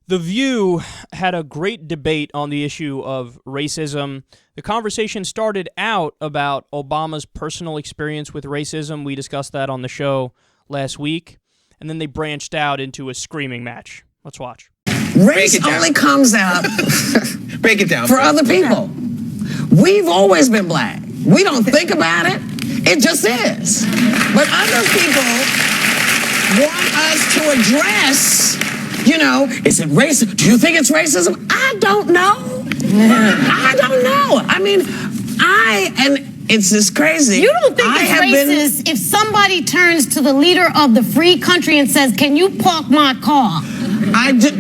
The View had a great debate on the issue of racism. The conversation started out about Obama's personal experience with racism. We discussed that on the show last week. And then they branched out into a screaming match. Let's watch. Race only comes out Break it down for other people. We've always been black. We don't think about it. It just is. But other people want us to address, is it racism? Do you think it's racism? I don't know. I don't know. I mean, and it's just crazy. You don't think it's racist if somebody turns to the leader of the free country and says, can you park my car?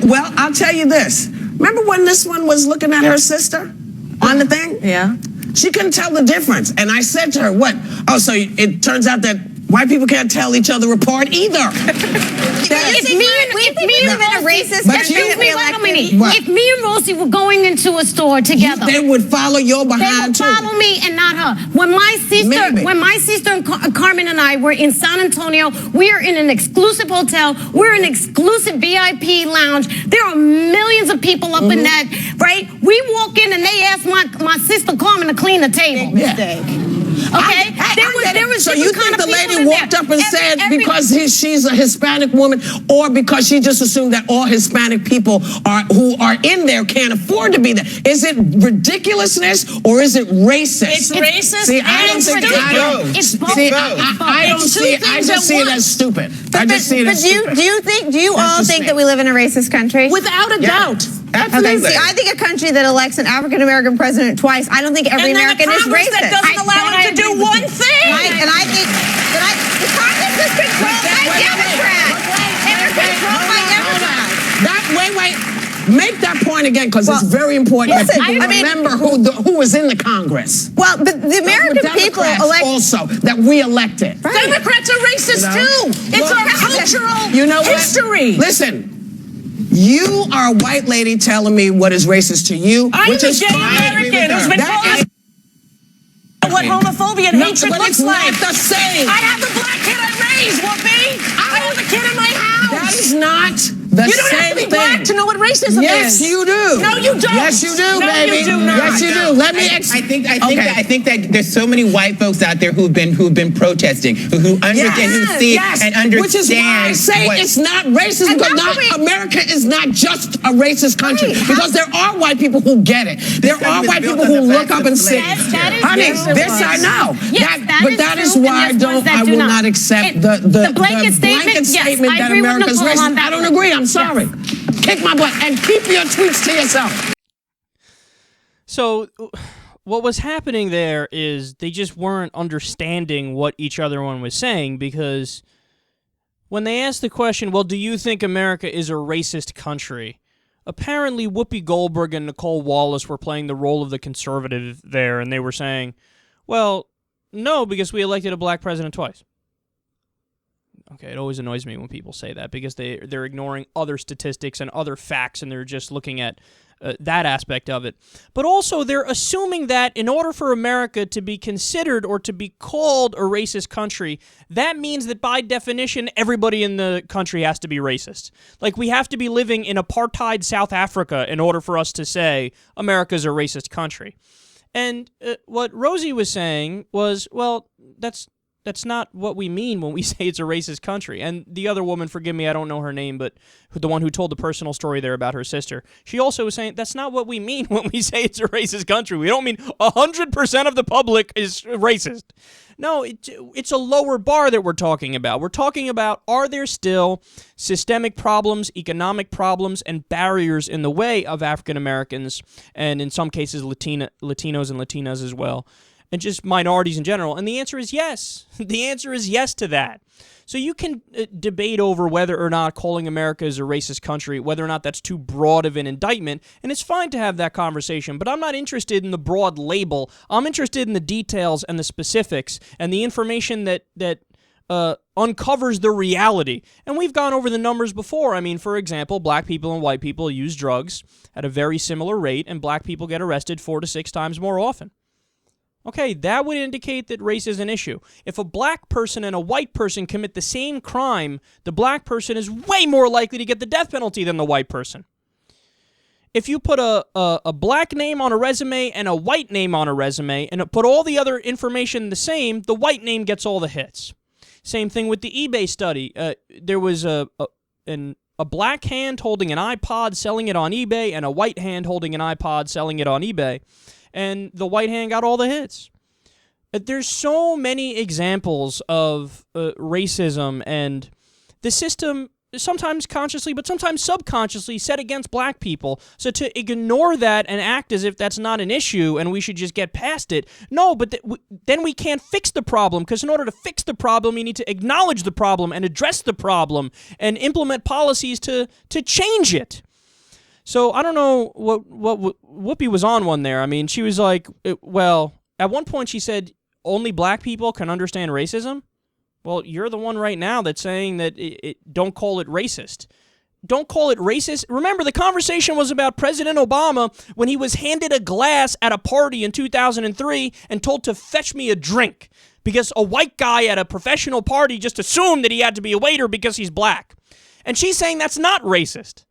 Well, I'll tell you this. Remember when this one was looking at her sister on the thing? Yeah. She couldn't tell the difference. And I said to her, what? Oh, so it turns out that white people can't tell each other apart either. If me and Rosie were going into a store together, they would follow your behind too. They would follow me and not her. When my sister and Carmen and I were in San Antonio, we are in an exclusive hotel. We're in an exclusive VIP lounge. There are millions of people up in that, right? We walk in and they ask my sister Carmen to clean the table. Yeah. Okay? There was so you think the lady walked up and said because she's a Hispanic woman, or because she just assumed that all Hispanic people who are in there can't afford to be there? Is it ridiculousness or is it racist? It's racist. See, I don't think it's both. I just see it as stupid. I just see it as stupid. Do you all think that we live in a racist country? Without a doubt. Okay, see, I think a country that elects an African-American president twice, I don't think every American is racist. That doesn't allow them to do one thing. Right, and I think that the Congress is controlled by Democrats. They're controlled by Democrats. Wait. Make that point again, because it's very important that people remember who was in the Congress. Well, but the American people elect also that we elected. Right. Democrats are racist too. It's our cultural history. Listen. You are a white lady telling me what is racist to you, which is fine. American who's been told what homophobia and hatred looks like. It's not the same. I have the black kid I raised, Whoopi. I have a kid in my house. That is not the same thing. You don't have to be black to know what racism is. Yes, you do. No, you don't. Yes, you do, no, baby. You do not. Yes, you do. Let me I think that there's so many white folks out there who've been protesting, who understand, who see and understand. Which is why I say it's not racist, because America is not just a racist country. Because there are white people who get it. There are white people who look up and say, honey, this I know. But that is why I will not accept the blanket statement that America's racist. I don't agree. I'm sorry. Kick my butt and keep your tweets to yourself. So what was happening there is they just weren't understanding what each other one was saying, because when they asked the question, well, do you think America is a racist country? Apparently Whoopi Goldberg and Nicole Wallace were playing the role of the conservative there, and they were saying, well, no, because we elected a black president twice. Okay, it always annoys me when people say that, because they're ignoring other statistics and other facts, and they're just looking at that aspect of it. But also, they're assuming that in order for America to be considered or to be called a racist country, that means that by definition, everybody in the country has to be racist. Like, we have to be living in apartheid South Africa in order for us to say America's a racist country. And what Rosie was saying was, well, that's not what we mean when we say it's a racist country. And the other woman, forgive me, I don't know her name, but the one who told the personal story there about her sister, she also was saying that's not what we mean when we say it's a racist country. We don't mean 100% of the public is racist. No, it's a lower bar that we're talking about. We're talking about, are there still systemic problems, economic problems, and barriers in the way of African Americans, and in some cases Latinos and Latinas as well, and just minorities in general? And the answer is yes. The answer is yes to that. So you can debate over whether or not calling America is a racist country, whether or not that's too broad of an indictment, and it's fine to have that conversation, but I'm not interested in the broad label. I'm interested in the details and the specifics and the information that uncovers the reality. And we've gone over the numbers before. I mean, for example, black people and white people use drugs at a very similar rate, and black people get arrested 4 to 6 times more often. Okay, that would indicate that race is an issue. If a black person and a white person commit the same crime, the black person is way more likely to get the death penalty than the white person. if you put a black name on a resume and a white name on a resume and put all the other information the same, the white name gets all the hits. Same thing with the eBay study. There was a black hand holding an iPod selling it on eBay and a white hand holding an iPod selling it on eBay. And the white hand got all the hits. There's so many examples of racism and the system, sometimes consciously, but sometimes subconsciously, set against black people. So to ignore that and act as if that's not an issue and we should just get past it, no, but then we can't fix the problem, because in order to fix the problem, you need to acknowledge the problem and address the problem and implement policies to change it. So I don't know what Whoopi was on one there. I mean, she was like, well, at one point she said, only black people can understand racism? Well, you're the one right now that's saying that don't call it racist. Don't call it racist. Remember, the conversation was about President Obama when he was handed a glass at a party in 2003 and told to fetch me a drink because a white guy at a professional party just assumed that he had to be a waiter because he's black. And she's saying that's not racist.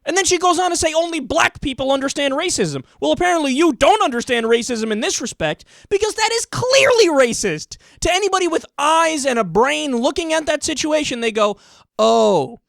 And then she goes on to say only black people understand racism. Well, apparently you don't understand racism in this respect, because that is clearly racist. To anybody with eyes and a brain looking at that situation, they go, oh,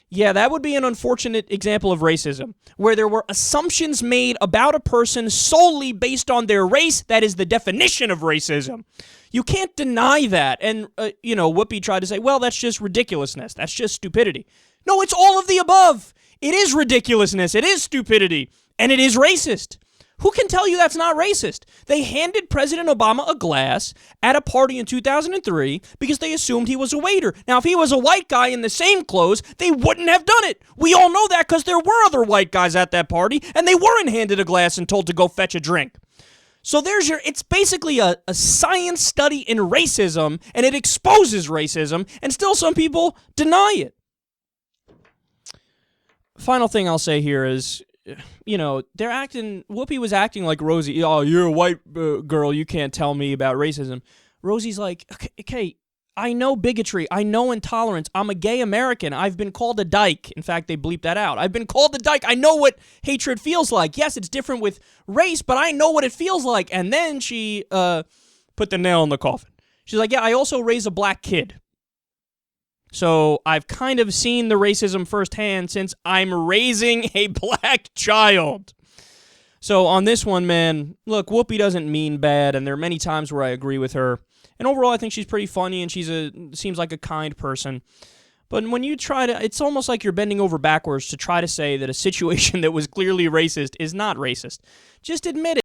yeah, that would be an unfortunate example of racism, where there were assumptions made about a person solely based on their race. That is the definition of racism. You can't deny that. And, Whoopi tried to say, well, that's just ridiculousness. That's just stupidity. No, it's all of the above. It is ridiculousness, it is stupidity, and it is racist. Who can tell you that's not racist? They handed President Obama a glass at a party in 2003 because they assumed he was a waiter. Now, if he was a white guy in the same clothes, they wouldn't have done it. We all know that because there were other white guys at that party, and they weren't handed a glass and told to go fetch a drink. So it's basically a science study in racism, and it exposes racism, and still some people deny it. Final thing I'll say here is, Whoopi was acting like Rosie. Oh, you're a white girl, you can't tell me about racism. Rosie's like, okay, I know bigotry, I know intolerance, I'm a gay American, I've been called a dyke. In fact, they bleeped that out. I've been called a dyke, I know what hatred feels like. Yes, it's different with race, but I know what it feels like. And then she put the nail in the coffin. She's like, yeah, I also raised a black kid. So I've kind of seen the racism firsthand since I'm raising a black child. So on this one, man, look, Whoopi doesn't mean bad, and there are many times where I agree with her. And overall, I think she's pretty funny, and seems like a kind person. But when you try to, it's almost like you're bending over backwards to try to say that a situation that was clearly racist is not racist. Just admit it.